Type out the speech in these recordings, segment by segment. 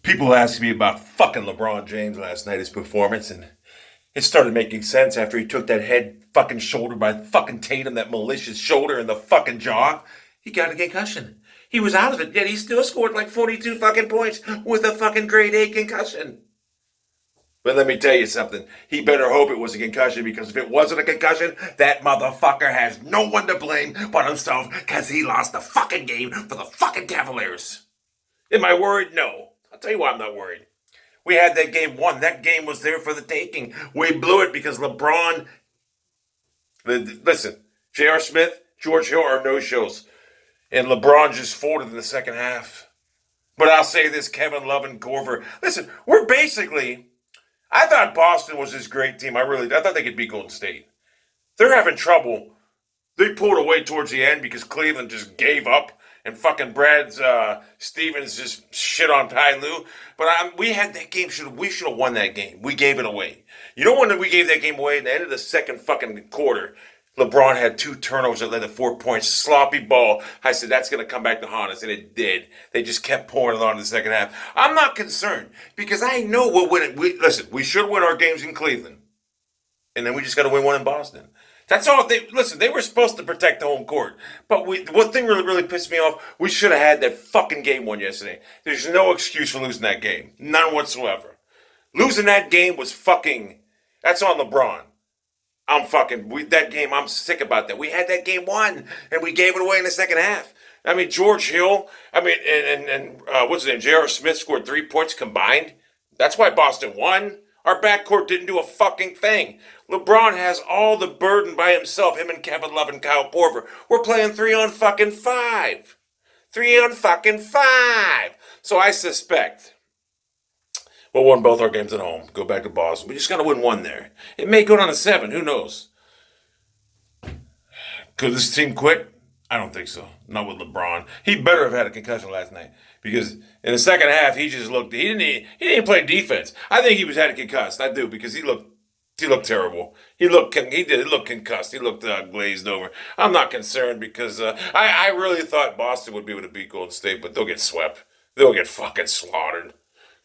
People asked me about fucking LeBron James last night, his performance, and it started making sense after he took that head fucking shoulder by fucking Tatum, that malicious shoulder in the fucking jaw. He got a concussion. He was out of it, yet he still scored like 42 fucking points with a fucking grade A concussion. But let me tell you something. He better hope it was a concussion, because if it wasn't a concussion, that motherfucker has no one to blame but himself, because he lost the fucking game for the fucking Cavaliers. Am I worried? No. I'll tell you why I'm not worried. We had that game won. That game was there for the taking. We blew it because LeBron. Listen, J.R. Smith, George Hill are no-shows. And LeBron just folded in the second half. But I'll say this, Kevin Love and Korver. Listen, we're basically. I thought Boston was this great team. I thought they could beat Golden State. They're having trouble. They pulled away towards the end because Cleveland just gave up. And fucking Brad Stevens just shit on Ty Lue. But we had that game. We should have won that game. We gave it away. You know when we gave that game away? At the end of the second fucking quarter, LeBron had 2 turnovers that led to 4 points. Sloppy ball. I said, that's going to come back to haunt us. And it did. They just kept pouring it on in the second half. I'm not concerned because I know we'll win it. Listen, we should win our games in Cleveland. And then we just got to win one in Boston. That's all. They were supposed to protect the home court. But one thing really pissed me off, we should have had that fucking game won yesterday. There's no excuse for losing that game. None whatsoever. Losing that game was fucking, that's on LeBron. That game, I'm sick about that. We had that game won, and we gave it away in the second half. I mean, George Hill, and what's his name, J.R. Smith scored 3 points combined. That's why Boston won. Our backcourt didn't do a fucking thing. LeBron has all the burden by himself, him and Kevin Love and Kyle Korver. We're playing 3-on-fucking-5. 3-on-fucking-5. So I suspect we'll win both our games at home. Go back to Boston. We just got to win one there. It may go down to 7. Who knows? Could this team quit? I don't think so. Not with LeBron. He better have had a concussion last night because in the second half he just looked. He didn't play defense. I think he was had a concussed. I do because he looked terrible. He looked concussed. He looked glazed over. I'm not concerned because I really thought Boston would be able to beat Golden State, but they'll get swept. They'll get fucking slaughtered.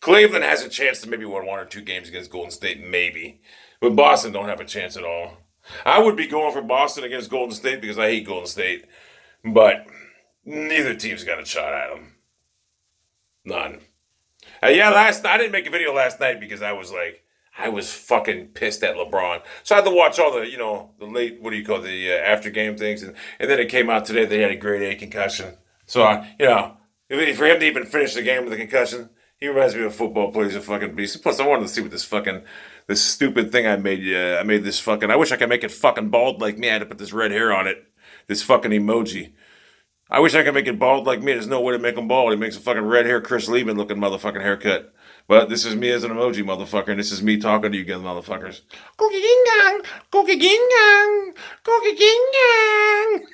Cleveland has a chance to maybe win 1 or 2 games against Golden State, maybe, but Boston don't have a chance at all. I would be going for Boston against Golden State because I hate Golden State. But neither team's got a shot at them. None. I didn't make a video last night because I was fucking pissed at LeBron. So I had to watch all the, the late, the after game things. And then it came out today they had a grade A concussion. So, for him to even finish the game with a concussion, he reminds me of a football player. He's a fucking beast. Plus, I wanted to see what this stupid thing I made. I made this fucking, I wish I could make it fucking bald like me. I had to put this red hair on it. This fucking emoji. I wish I could make it bald like me. There's no way to make him bald. He makes a fucking red hair, Chris Liebman looking motherfucking haircut. But this is me as an emoji, motherfucker, and this is me talking to you guys, motherfuckers. Cookie ging gang, cookie ging gang, cookie ging gang.